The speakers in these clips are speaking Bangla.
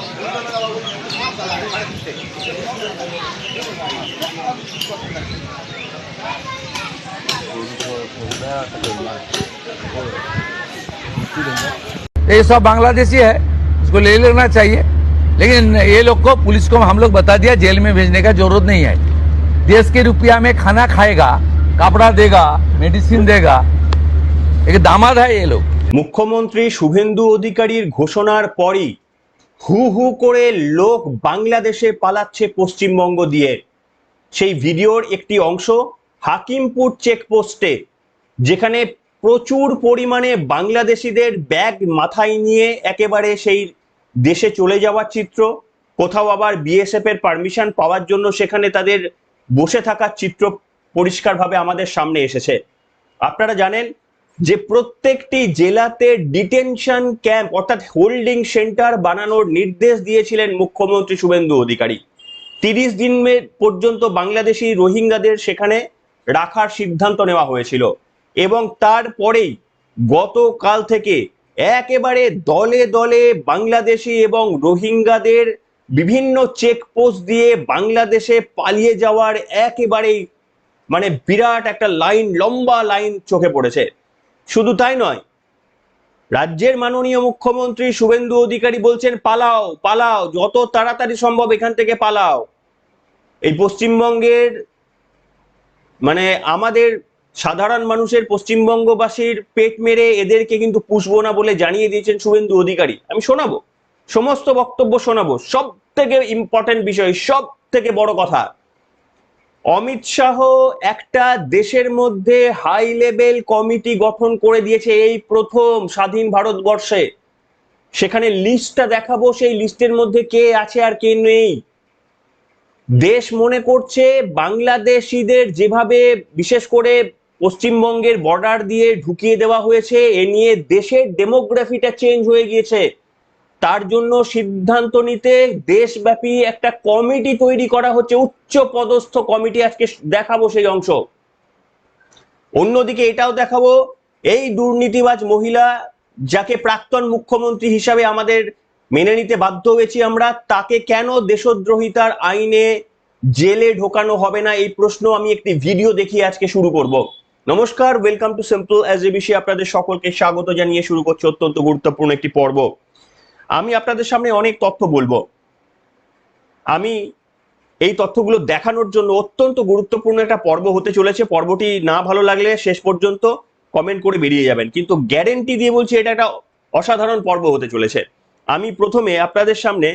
ये सब बांग्लादेशी है, इसको ले लेना चाहिए, लेकिन ये लोग को, पुलिस को हम लोग बता दिया जेल में भेजने का जरूरत नहीं है। देश के रुपया में खाना खाएगा, कपड़ा देगा, मेडिसिन देगा, एक दामाद है ये लोग। মুখ্যমন্ত্রী শুভেন্দু অধিকারীর ঘোষণার পরই হু হু করে লোক বাংলাদেশে পালাচ্ছে পশ্চিমবঙ্গ দিয়ে। সেই ভিডিওর একটি অংশ হাকিমপুর চেকপোস্টে, যেখানে প্রচুর পরিমাণে বাংলাদেশিদের ব্যাগ মাথায় নিয়ে একেবারে সেই দেশে চলে যাওয়ার চিত্র, কোথাও আবার বিএসএফ এর পারমিশন পাওয়ার জন্য সেখানে তাদের বসে থাকার চিত্র পরিষ্কারভাবে আমাদের সামনে এসেছে। আপনারা জানেন যে প্রত্যেকটি জেলাতে ডিটেনশন ক্যাম্প অর্থাৎ হোল্ডিং সেন্টার বানানোর নির্দেশ দিয়েছিলেন মুখ্যমন্ত্রী শুভেন্দু অধিকারী। 30 দিন পর্যন্ত বাংলাদেশি রোহিঙ্গাদের সেখানে রাখার সিদ্ধান্ত নেওয়া হয়েছিল এবং তারপরেই গতকাল থেকে একেবারে দলে দলে বাংলাদেশি এবং রোহিঙ্গাদের বিভিন্ন চেকপোস্ট দিয়ে বাংলাদেশে পালিয়ে যাওয়ার একেবারেই মানে বিরাট একটা লাইন, লম্বা লাইন চোখে পড়েছে। শুধু তাই নয়, রাজ্যের মাননীয় মুখ্যমন্ত্রী শুভেন্দু অধিকারী বলছেন পালাও পালাও, যত তাড়াতাড়ি সম্ভব এখান থেকে পালাও। এই পশ্চিমবঙ্গের মানে আমাদের সাধারণ মানুষের, পশ্চিমবঙ্গবাসীর পেট মেরে এদেরকে কিন্তু পুষবো না বলে জানিয়ে দিয়েছেন শুভেন্দু অধিকারী। আমি শোনাবো, সমস্ত বক্তব্য শোনাবো। সব থেকে ইম্পর্টেন্ট বিষয়, সব থেকে বড় কথা, অমিত শাহ একটা দেশের মধ্যে হাই লেভেল কমিটি গঠন করে দিয়েছে এই প্রথম স্বাধীন ভারতবর্ষে। সেখানে লিস্টটা দেখাবো, সেই লিস্টের মধ্যে কে আছে আর কে নেই। দেশ মনে করছে বাংলাদেশিদের যেভাবে বিশেষ করে পশ্চিমবঙ্গের বর্ডার দিয়ে ঢুকিয়ে দেওয়া হয়েছে, এ নিয়ে দেশের ডেমোগ্রাফিটা চেঞ্জ হয়ে গিয়েছে। তার জন্য সিদ্ধান্ত নিতে দেশব্যাপী একটা কমিটি তৈরি করা হচ্ছে, উচ্চ পদস্থ কমিটি। আজকে দেখাবো সেই অংশ। অন্যদিকে এটাও দেখাবো, এই দুর্নীতিবাজ মহিলা যাকে প্রাক্তন মুখ্যমন্ত্রী হিসাবে আমাদের মেনে নিতে বাধ্য হয়েছি আমরা, তাকে কেন দেশদ্রোহিতার আইনে জেলে ঢোকানো হবে না, এই প্রশ্ন আমি একটি ভিডিও দেখিয়ে আজকে শুরু করব। নমস্কার, ওয়েলকাম টু সিম্পল এসএবিসি। আপনাদের সকলকে স্বাগত জানিয়ে শুরু করছি অত্যন্ত গুরুত্বপূর্ণ একটি পর্ব। আমি আপনাদের সামনে অনেক তথ্য বলবো। আমি এই তথ্যগুলো দেখানোর জন্য অত্যন্ত গুরুত্বপূর্ণ একটা পর্ব হতে চলেছে। পর্বটি না ভালো লাগলে শেষ পর্যন্ত কমেন্ট করে বেরিয়ে যাবেন, কিন্তু গ্যারেন্টি দিয়ে বলছি এটা একটা অসাধারণ পর্ব হতে চলেছে। আমি প্রথমে আপনাদের সামনে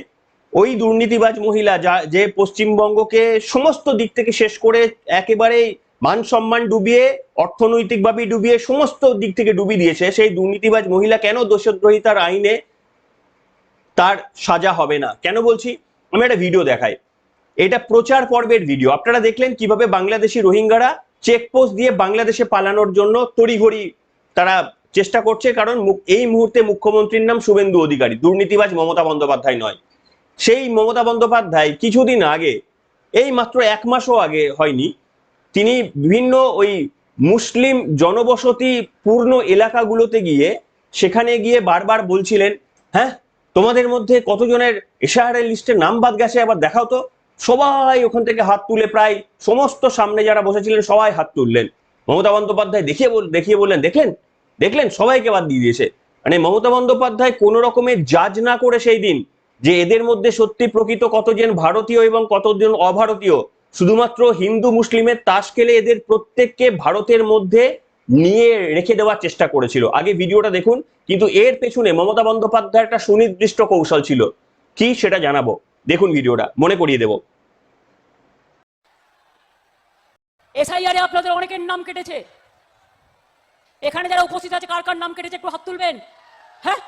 ওই দুর্নীতিবাজ মহিলা যে পশ্চিমবঙ্গকে সমস্ত দিক থেকে শেষ করে একেবারে মান সম্মান ডুবিয়ে, অর্থনৈতিকভাবে ডুবিয়ে, সমস্ত দিক থেকে ডুবিয়ে দিয়েছে, সেই দুর্নীতিবাজ মহিলা কেন দেশদ্রোহিতার আইনে তার সাজা হবে না। কেন বলছি, আমি একটা ভিডিও দেখাই। এটা প্রচার পর্বের ভিডিও। আপনারা দেখলেন কিভাবে বাংলাদেশি রোহিঙ্গারা চেকপোস্ট দিয়ে বাংলাদেশে পালানোর জন্য তড়িঘড়ি তারা চেষ্টা করছে, কারণ এই মুহূর্তে মুখ্যমন্ত্রীর নাম শুভেন্দু অধিকারী, দুর্নীতিবাজ মমতা বন্দ্যোপাধ্যায় নয়। সেই মমতা বন্দ্যোপাধ্যায় কিছুদিন আগে, এই মাত্র 1 মাসও আগে হয়নি, তিনি বিভিন্ন ওই মুসলিম জনবসতি পূর্ণ এলাকাগুলোতে গিয়ে সেখানে গিয়ে বারবার বলছিলেন, হ্যাঁ তোমাদের মধ্যে কতজনের এশায়ারের লিস্টের নাম বাদ গেছে, আবার দেখাও তো। সবাই ওখান থেকে হাত তুলে, প্রায় সমস্ত সামনে যারা বসেছিলেন সবাই হাত তুললেন। মমতা বন্দ্যোপাধ্যায় দেখিয়ে বললেন, দেখলেন সবাইকে বাদ দিয়ে দিয়েছে। মানে মমতা বন্দ্যোপাধ্যায় কোনো রকমের জাজ না করে সেই দিন যে এদের মধ্যে সত্যি প্রকৃত কতজন ভারতীয় এবং কতজন অভারতীয়, শুধুমাত্র হিন্দু মুসলিমের তাস খেলে এদের প্রত্যেককে ভারতের মধ্যে নিয়ে রেখে দেওয়ার চেষ্টা করেছিল। আগে ভিডিওটা দেখুন, কিন্তু এর পেছনে মমতা বন্দ্যোপাধ্যায়ের একটা সুনির্দিষ্ট কৌশল ছিল। কি সেটা জানাবো, দেখুন ভিডিওটা, মনে করিয়ে দেব। এসআইআরে আপনাদের অনেকের নাম কেটেছে। এখানে যারা উপস্থিত আছে কার কার নাম কেটেছে একটু হাত তুলবেন। হ্যাঁ,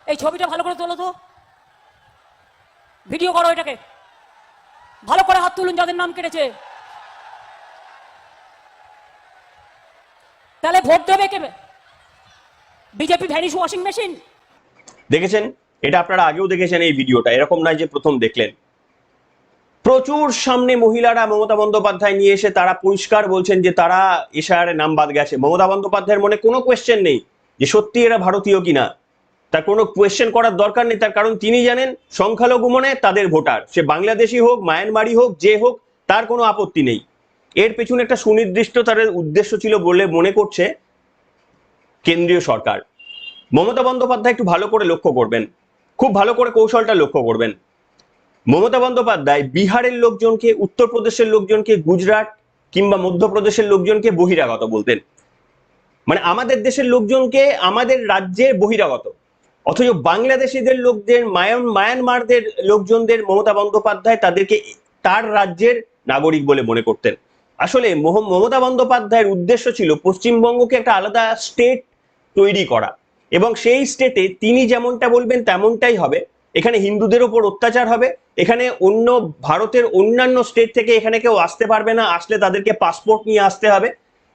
এই ছবিটা ভালো করে তোলো তো, ভিডিও করো এটাকে, ভালো করে হাত তুলুন যাদের নাম কেটেছে। তাহলে ভোট দেবে কে? BJP vanish washing machine. দেখেছেন, এটা আপনারা আগেও দেখেছেন এই ভিডিওটা, এরকম নয় যে প্রথম দেখলেন। প্রচুর সামনে মহিলারা মমতা বন্দ্যোপাধ্যায় নিয়ে এসে তারা পরিষ্কার বলছেন যে তারা এশআর নাম বাদ গেছে। মমতা বন্দ্যোপাধ্যায়ের মনে কোনো কোয়েশ্চেন নেই যে সত্যি এরা ভারতীয় কিনা, তার কোনো কোয়েশ্চেন করার দরকার নেই। তার কারণ তিনি জানেন সংখ্যালঘু মনে তাদের ভোটার, সে বাংলাদেশি হোক, মায়ানমারি হোক, যে হোক, তার কোনো আপত্তি নেই। এর পেছনে একটা সুনির্দিষ্ট তাদের উদ্দেশ্য ছিল বলে মনে করছে কেন্দ্রীয় সরকার। মমতা বন্দ্যোপাধ্যায় একটু ভালো করে লক্ষ্য করবেন, খুব ভালো করে কৌশলটা লক্ষ্য করবেন। মমতা বন্দ্যোপাধ্যায় বিহারের লোকজনকে, উত্তরপ্রদেশের লোকজনকে, গুজরাট কিংবা মধ্যপ্রদেশের লোকজনকে বহিরাগত বলতেন, মানে আমাদের দেশের লোকজনকে আমাদের রাজ্যের বহিরাগত। অথচ বাংলাদেশিদের লোকদের, মায়ানমারদের লোকজনদের মমতা বন্দ্যোপাধ্যায় তাদেরকে তার রাজ্যের নাগরিক বলে মনে করতেন। আসলে মমতা বন্দ্যোপাধ্যায়ের উদ্দেশ্য ছিল পশ্চিমবঙ্গকে একটা আলাদা স্টেট তৈরি করা, এবং সেই স্টেটে তিনি যেমনটা বলবেন তেমনটাই হবে। এখানে হিন্দুদের ওপর অত্যাচার হবে, এখানে অন্য ভারতের অন্যান্য স্টেট থেকে এখানে কেউ আসতে পারবে না, আসলে তাদেরকে পাসপোর্ট নিয়ে আসতে হবে,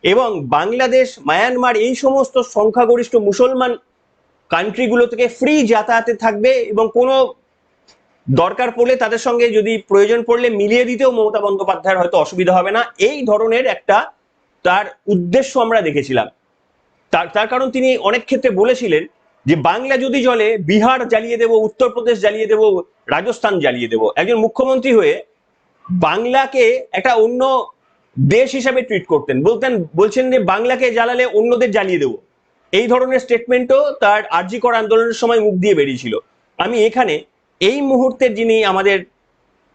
এবং বাংলাদেশ, মায়ানমার এই সমস্ত সংখ্যাগরিষ্ঠ মুসলমান কান্ট্রিগুলো থেকে ফ্রি যাতায়াতে থাকবে, এবং কোনো দরকার পড়লে তাদের সঙ্গে যদি প্রয়োজন পড়লে মিলিয়ে দিতেও মমতা বন্দ্যোপাধ্যায়ের হয়তো অসুবিধা হবে না। এই ধরনের একটা তার উদ্দেশ্য আমরা দেখেছিলাম। তার কারণ তিনি অনেক ক্ষেত্রে বলেছিলেন যে বাংলা যদি জ্বলে বিহার জ্বালিয়ে দেব, উত্তরপ্রদেশ জ্বালিয়ে দেব, রাজস্থান জ্বালিয়ে দেব। একজন মুখ্যমন্ত্রী হয়ে বাংলাকে একটা অন্য দেশ হিসাবে ট্রিট করতেন, বলছেন যে বাংলাকে জ্বালালে অন্যদের জ্বালিয়ে দেব। এই ধরনের স্টেটমেন্টও তার আরজি কর আন্দোলনের সময় মুখ দিয়ে বেরিয়েছিল। আমি এখানে এই মুহূর্তের যিনি আমাদের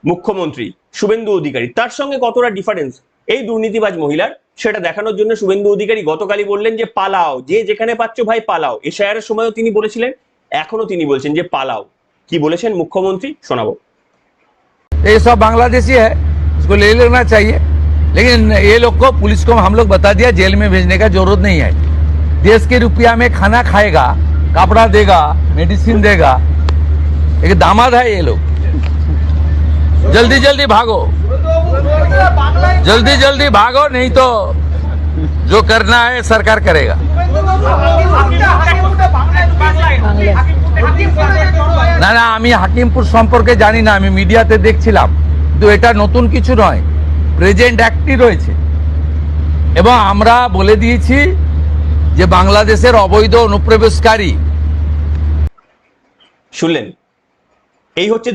মুখ্যমন্ত্রী শুভেন্দু অধিকারী, তার সঙ্গে কতটা ডিফারেন্স এই দুর্নীতিবাজ মহিলার, সেটা দেখানোর জন্য শুভেন্দু অধিকারী গতকালই বললেন যে পালাও, যে যেখানে পাচ্ছ ভাই পালাও। এশআইআর এর সময়ও তিনি বলেছিলেন, এখনো তিনি বলছেন যে পালাও। কি বলেছেন মুখ্যমন্ত্রী শোনাবো। ये सब बांग्लादेशी है, इसको ले लेना चाहिए, लेकिन ये लोग को, पुलिस को हम लोग बता दिया जेल में भेजने का जरूरत नहीं है। देश के रुपया में खाना खाएगा, कपड़ा देगा, मेडिसिन देगा, एक दामाद है ये लोग। जल्दी जल्दी भागो, जल्दी जल्दी भागो, नहीं तो जो करना है सरकार करेगा। না না, আমি হাকিমপুর সম্পর্কে জানি না, আমি মিডিয়াতে দেখছিলাম, কিন্তু এটা নতুন কিছু নয়, প্রেজেন্ট অ্যাক্টই রয়েছে। এবং আমরা বলে দিয়েছি যে বাংলাদেশের অবৈধ অনুপ্রবেশকারী। শুনলেন, এই হচ্ছে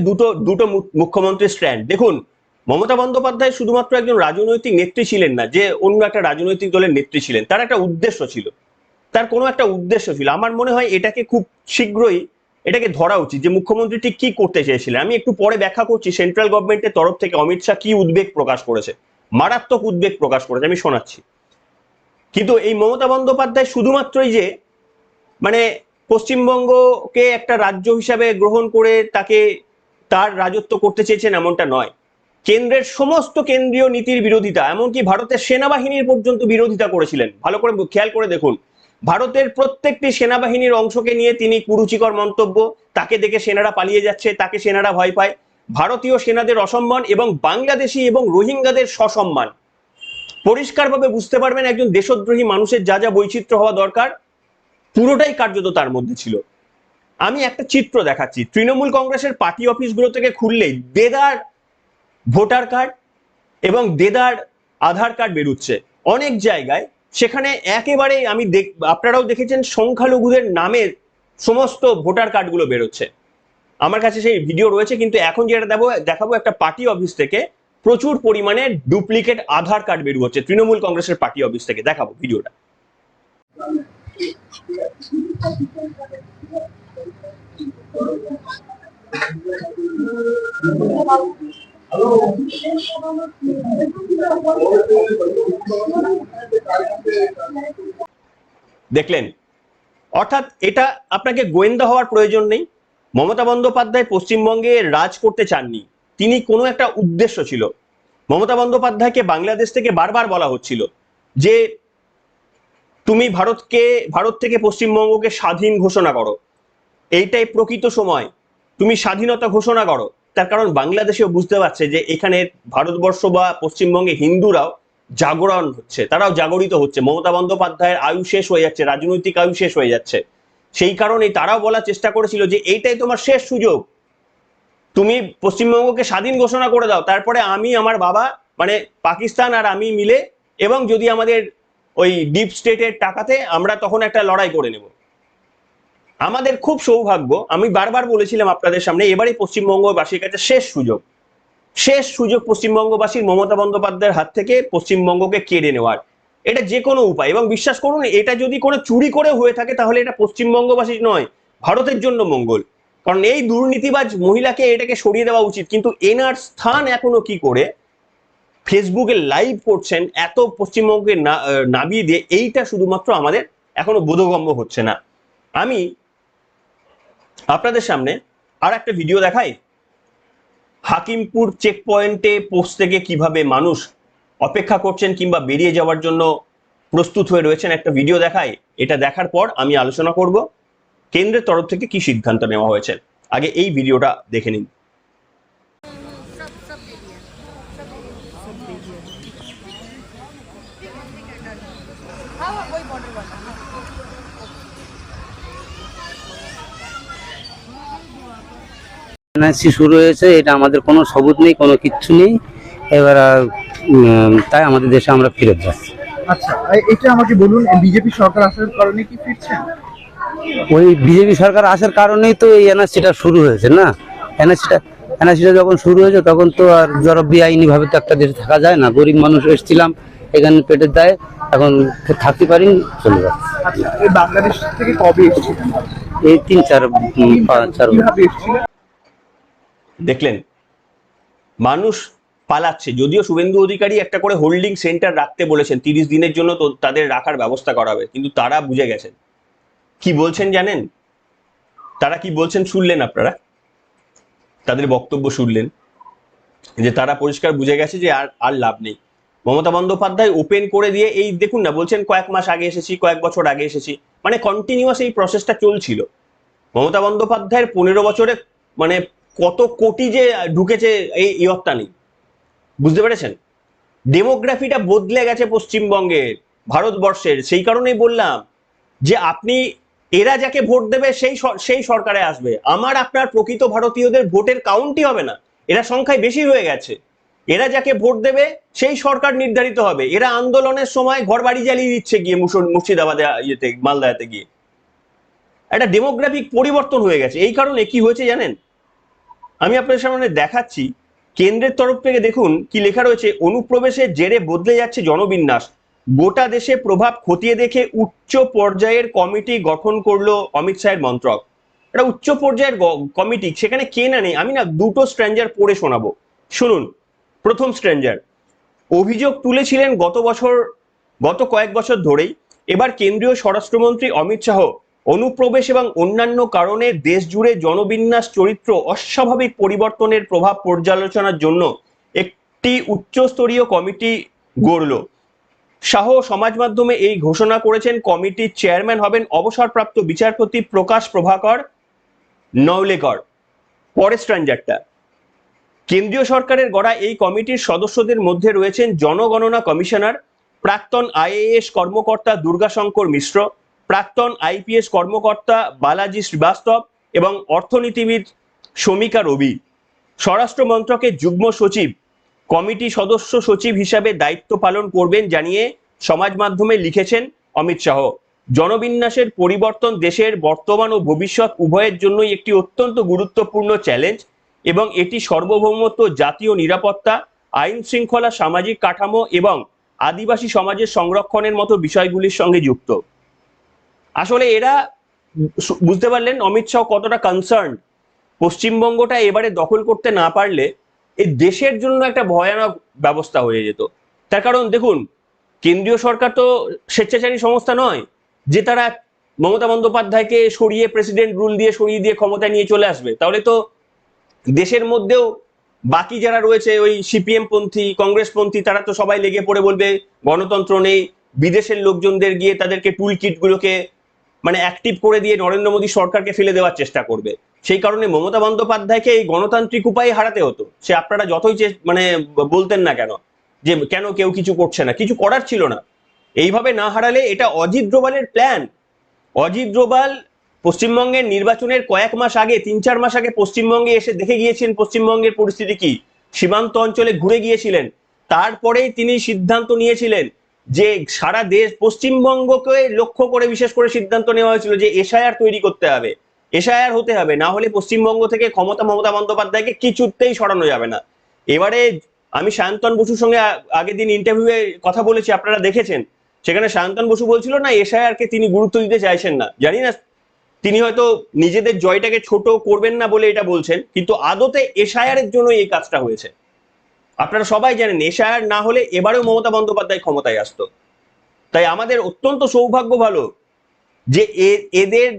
দুটো মুখ্যমন্ত্রীর স্ট্যান্ড। দেখুন, মমতা বন্দ্যোপাধ্যায় শুধুমাত্র একজন রাজনৈতিক নেত্রী ছিলেন না, যে অন্য একটা রাজনৈতিক দলের নেত্রী ছিলেন, তার একটা উদ্দেশ্য ছিল, তার কোনো একটা উদ্দেশ্য ছিল। আমার মনে হয় এটাকে খুব শীঘ্রই এটাকে ধরা উচিত যে মুখ্যমন্ত্রী ঠিক কি করতে চেয়েছিলেন। আমি একটু পরে ব্যাখ্যা করছি সেন্ট্রাল গভর্নমেন্টের তরফ থেকে অমিত শাহ কি উদ্বেগ প্রকাশ করেছে, মারাত্মক উদ্বেগ প্রকাশ করেছে, আমি শোনাচ্ছি। কিন্তু এই মমতা বন্দ্যোপাধ্যায় শুধুমাত্রই যে মানে পশ্চিমবঙ্গকে একটা রাজ্য হিসাবে গ্রহণ করে তাকে তার রাজত্ব করতে চেয়েছেন এমনটা নয়। কেন্দ্রের সমস্ত কেন্দ্রীয় নীতির বিরোধিতা, এমনকি ভারতের সেনাবাহিনীর পর্যন্ত বিরোধিতা করেছিলেন। ভালো করে খেয়াল করে দেখুন, ভারতের প্রত্যেকটি সেনাবাহিনীর অংশকে নিয়ে তিনি কুরুচিকর মন্তব্য, তাকে দেখে সেনারা পালিয়ে যাচ্ছে, তাকে সেনারা ভয় পায়, ভারতীয় সেনাদের অসম্মান এবং বাংলাদেশি এবং রোহিঙ্গাদের সসম্মান। পরিষ্কারভাবে বুঝতে পারবেন একজন দেশদ্রোহী মানুষের যা যা বৈচিত্র্য হওয়া দরকার পুরোটাই কার্যত তার মধ্যে ছিল। আমি একটা চিত্র দেখাচ্ছি, তৃণমূল কংগ্রেসের পার্টি অফিসগুলো থেকে খুললেই দেদার ভোটার কার্ড এবং দেদার আধার কার্ড বেরোচ্ছে অনেক জায়গায়। সেখানে একেবারে আপনারাও দেখেছেন সংখ্যালঘুদের নামের সমস্ত ভোটার কার্ডগুলো বেরোচ্ছে। আমার কাছে সেই ভিডিও রয়েছে, কিন্তু এখন যেটা দেখাবো একটা পার্টি অফিস থেকে প্রচুর পরিমাণে ডুপ্লিকেট আধার কার্ড বের হচ্ছে তৃণমূল কংগ্রেসের পার্টি অফিস থেকে। দেখাবো ভিডিওটা। দেখলেন, অর্থাৎ এটা আপনাকে গোয়েন্দা হওয়ার প্রয়োজন নেই। মমতা বন্দ্যোপাধ্যায় পশ্চিমবঙ্গে রাজ করতে চাননি, তিনি কোনো একটা উদ্দেশ্য ছিল। মমতা বন্দ্যোপাধ্যায়কে বাংলাদেশ থেকে বারবার বলা হচ্ছিল যে তুমি ভারত থেকে পশ্চিমবঙ্গকে স্বাধীন ঘোষণা করো, এইটাই প্রকৃত সময়, তুমি স্বাধীনতা ঘোষণা করো। তার কারণ বাংলাদেশেও বুঝতে পারছে যে এখানে ভারতবর্ষ বা পশ্চিমবঙ্গে হিন্দুরাও জাগরণ হচ্ছে, তারাও জাগরিত হচ্ছে। মমতা বন্দ্যোপাধ্যায়ের আয়ু শেষ হয়ে যাচ্ছে, রাজনৈতিক আয়ু শেষ হয়ে যাচ্ছে। সেই কারণে তারাও বলার চেষ্টা করেছিল যে এইটাই তোমার শেষ সুযোগ, তুমি পশ্চিমবঙ্গকে স্বাধীন ঘোষণা করে দাও, তারপরে আমি, আমার বাবা, মানে পাকিস্তান আর আমি মিলে, এবং যদি আমাদের ওই ডিপ স্টেটের টাকাতে আমরা তখন একটা লড়াই করে নেব। আমাদের খুব সৌভাগ্য, আমি বারবার বলেছিলাম আপনাদের সামনে, এবারে পশ্চিমবঙ্গবাসীর কাছে শেষ সুযোগ পশ্চিমবঙ্গবাসীর মমতা বন্দ্যোপাধ্যায়ের হাত থেকে পশ্চিমবঙ্গকে কেড়ে নেওয়ার। এটা যে কোনো উপায়, এবং বিশ্বাস করুন এটা যদি কোনো চুরি করে হয়ে থাকে তাহলে এটা পশ্চিমবঙ্গবাসীর নয়, ভারতের জন্য মঙ্গল। কারণ এই দুর্নীতিবাজ মহিলাকে এটাকে সরিয়ে দেওয়া উচিত। কিন্তু এনার স্থান এখনো কি করে ফেসবুকে লাইভ করছেন এত পশ্চিমবঙ্গকে নামিয়ে দিয়ে, এইটা শুধুমাত্র আমাদের এখনো বোধগম্য হচ্ছে না। আমি আপনাদের সামনে আর একটা ভিডিও দেখাই, হাকিমপুর চেক পয়েন্টে পৌঁছতে গিয়ে কিভাবে মানুষ অপেক্ষা করছেন কিংবা বেরিয়ে যাওয়ার জন্য প্রস্তুত হয়ে রয়েছেন, একটা ভিডিও দেখাই। এটা দেখার পর আমি আলোচনা করব কেন্দ্রের তরফ থেকে কি সিদ্ধান্ত নেওয়া হয়েছে। আগে এই ভিডিওটা দেখে নিন। এনআরসি শুরু হয়েছে, এটা আমাদের কোনো সবুত নেই, কোনো কিচ্ছু নেই। এবার তাই আমাদের দেশে আমরা ফিরে যাচ্ছি। আচ্ছা, এটা আমাকে বলুন, বিজেপি সরকার আসার কারণে কি ফিরছেন? ওই বিজেপি সরকার আসার কারণেই তো এই এনআরসিটা শুরু হয়েছে না। এনআরসিটা যখন শুরু হয়েছে তখন তো আর যারা বেআইনি ভাবে তো একটা দেশে থাকা যায় না। গরিব মানুষ এসেছিলাম এখানে পেটের দায়ে, এখন থাকতে পারিনি, চলে যাচ্ছে। আচ্ছা, এই বাংলাদেশ থেকে কবে এসেছিলেন? এই 3-4 কিভাবে এসেছিলেন? দেখলেন, মানুষ পালাচ্ছে। যদিও শুভেন্দু অধিকারী একটা করে হোল্ডিং সেন্টার রাখতে বলেছেন, 30 দিনের জন্য তো তাদের রাখার ব্যবস্থা করা হবে, কিন্তু তারা বুঝে গেছেন। কি বলছেন জানেন? তারা কি বলছেন শুনলেন আপনারা? তাদের বক্তব্য শুনলেন যে তারা পরিষ্কার বুঝে গেছে যে আর লাভ নেই। মমতা বন্দ্যোপাধ্যায় ওপেন করে দিয়ে, এই দেখুন না, বলছেন কয়েক মাস আগে এসেছি, কয়েক বছর আগে এসেছি, মানে কন্টিনিউয়াস এই প্রসেসটা চলছিল। মমতা বন্দ্যোপাধ্যায়ের 15 বছরে মানে কত কোটি যে ঢুকেছে এই ইয়ত্তা নেই। বুঝতে পেরেছেন? ডেমোগ্রাফিটা বদলে গেছে পশ্চিমবঙ্গের, ভারতবর্ষের। সেই কারণেই বললাম যে আপনি, এরা যাকে ভোট দেবে সেই সরকারে আসবে। আমার আপনার প্রকৃত ভারতীয়দের ভোটের কাউন্টই হবে না, এরা সংখ্যায় বেশি হয়ে গেছে। এরা যাকে ভোট দেবে সেই সরকার নির্ধারিত হবে। এরা আন্দোলনের সময় ঘর বাড়ি জ্বালিয়ে দিচ্ছে গিয়ে মুর্শিদাবাদে, ইয়েতে, মালদাতে গিয়ে। একটা ডেমোগ্রাফিক পরিবর্তন হয়ে গেছে। এই কারণে কি হয়েছে জানেন? আমি আপনাদের সামনে দেখাচ্ছি, কেন্দ্রের তরফ থেকে দেখুন কি লেখা রয়েছে। অনুপ্রবেশের জেরে বদলে যাচ্ছে জনবিন্যাস, গোটা দেশে প্রভাব খতিয়ে দেখে উচ্চ পর্যায়ের কমিটি গঠন করলো অমিত শাহের মন্ত্রক। একটা উচ্চ পর্যায়ের কমিটি, সেখানে কে না নেই। আমি না দুটো স্ট্র্যাঞ্জার পড়ে শোনাবো, শুনুন। প্রথম স্ট্র্যাঞ্জার, অভিযোগ তুলেছিলেন গত কয়েক বছর ধরেই। এবার কেন্দ্রীয় স্বরাষ্ট্রমন্ত্রী অমিত শাহ অনুপ্রবেশ এবং অন্যান্য কারণে দেশ জুড়ে জনবিন্যাস চরিত্র অস্বাভাবিক পরিবর্তনের প্রভাব পর্যালোচনার জন্য একটি উচ্চস্তরীয় কমিটি গড়ল। শাহ সমাজ মাধ্যমে এই ঘোষণা করেছেন। কমিটির চেয়ারম্যান হবেন অবসরপ্রাপ্ত বিচারপতি প্রকাশ প্রভাকর নওলেকর। পরের স্ট্র্যাঞ্জারটা, কেন্দ্রীয় সরকারের গড়া এই কমিটির সদস্যদের মধ্যে রয়েছেন জনগণনা কমিশনার, প্রাক্তন আইএএস কর্মকর্তা দুর্গাশঙ্কর মিশ্র, প্রাক্তন আইপিএস কর্মকর্তা বালাজি শ্রীবাস্তব এবং অর্থনীতিবিদ শমিকা রবি। স্বরাষ্ট্র মন্ত্রকের যুগ্ম সচিব কমিটি সদস্য সচিব হিসাবে দায়িত্ব পালন করবেন জানিয়ে সমাজ মাধ্যমে লিখেছেন অমিত শাহ। জনবিন্যাসের পরিবর্তন দেশের বর্তমান ও ভবিষ্যৎ উভয়ের জন্যই একটি অত্যন্ত গুরুত্বপূর্ণ চ্যালেঞ্জ এবং এটি সার্বভৌমত্ব, জাতীয় নিরাপত্তা, আইন শৃঙ্খলা, সামাজিক কাঠামো এবং আদিবাসী সমাজের সংরক্ষণের মতো বিষয়গুলির সঙ্গে যুক্ত। আসলে এরা বুঝতে পারলেন অমিত শাহ কতটা কনসার্ন। পশ্চিমবঙ্গটা এবারে দখল করতে না পারলে এই দেশের জন্য একটা ভয়ানক ব্যবস্থা হয়ে যেত। তার কারণ দেখুন, কেন্দ্রীয় সরকার তো স্বেচ্ছাচারী সংস্থা নয় যে তারা মমতা বন্দ্যোপাধ্যায়কে সরিয়ে, প্রেসিডেন্ট রুল দিয়ে সরিয়ে দিয়ে ক্ষমতায় নিয়ে চলে আসবে। তাহলে তো দেশের মধ্যেও বাকি যারা রয়েছে, ওই সিপিএম পন্থী, কংগ্রেস পন্থী, তারা তো সবাই লেগে পড়ে বলবে গণতন্ত্র নেই। বিদেশের লোকজনদের গিয়ে তাদেরকে টুল কিট গুলোকে মানে অ্যাক্টিভ করে দিয়ে নরেন্দ্র মোদী সরকারকে ফেলে দেওয়ার চেষ্টা করবে। সেই কারণে মমতা বন্দ্যোপাধ্যায়কে এই গণতান্ত্রিক উপায়ে হারাতে হতো। সে আপনারা যতই মানে বলতেন না কেন যে কেন কেউ কিছু করছে না, কিছু করার ছিল না। এইভাবে না হারালে, এটা অজিত ডোভালের প্ল্যান। অজিত ডোভাল পশ্চিমবঙ্গের নির্বাচনের কয়েক মাস আগে, 3-4 মাস আগে পশ্চিমবঙ্গে এসে দেখে গিয়েছিলেন পশ্চিমবঙ্গের পরিস্থিতি কি, সীমান্ত অঞ্চলে ঘুরে গিয়েছিলেন। তারপরেই তিনি সিদ্ধান্ত নিয়েছিলেন যে সারা দেশ, পশ্চিমবঙ্গকে লক্ষ্য করে বিশেষ করে সিদ্ধান্ত নেওয়া হয়েছিল যে এসআইআর তৈরি করতে হবে, এসআইআর হতে হবে, না হলে পশ্চিমবঙ্গ থেকে মমতা বন্দ্যোপাধ্যায়কে কিছুতেই সরানো যাবে না। এবারে আমি সায়ন্তন বসুর সঙ্গে আগের দিন ইন্টারভিউয়ে কথা বলেছি, আপনারা দেখেছেন। সেখানে সায়ন্তন বসু বলছিল না এসআইআর কে তিনি গুরুত্ব দিতে চাইছেন না। জানি না তিনি হয়তো নিজেদের জয়টাকে ছোট করবেন না বলে এটা বলছেন, কিন্তু আদতে এসআইআর এর জন্য এই কাজটা হয়েছে। আপনারা সবাই জানেন এসআইআর না হলে এবারেও মমতা বন্দ্যোপাধ্যায় ক্ষমতায় আসতো। তাই আমাদের অত্যন্ত সৌভাগ্য ভালো যে এদের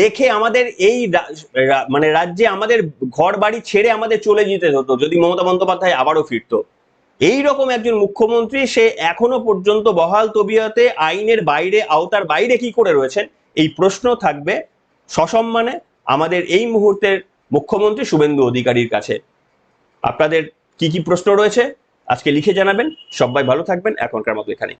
রেখে আমাদের এই মানে রাজ্যে আমাদের ঘর বাড়ি ছেড়ে আমাদের চলে যেতে হতো যদি মমতা বন্দ্যোপাধ্যায় আবারও ফিরতো। এই রকম একজন মুখ্যমন্ত্রী সে এখনো পর্যন্ত বহাল তবিয়তে আইনের বাইরে, আওতার বাইরে কি করে রয়েছেন, এই প্রশ্ন থাকবে সসম্মানে আমাদের এই মুহূর্তের মুখ্যমন্ত্রী শুভেন্দু অধিকারীর কাছে। আপনাদের কি কি প্রশ্ন রয়েছে আজকে লিখে জানাবেন। সবাই ভালো থাকবেন, এখনকার মতো এখানে।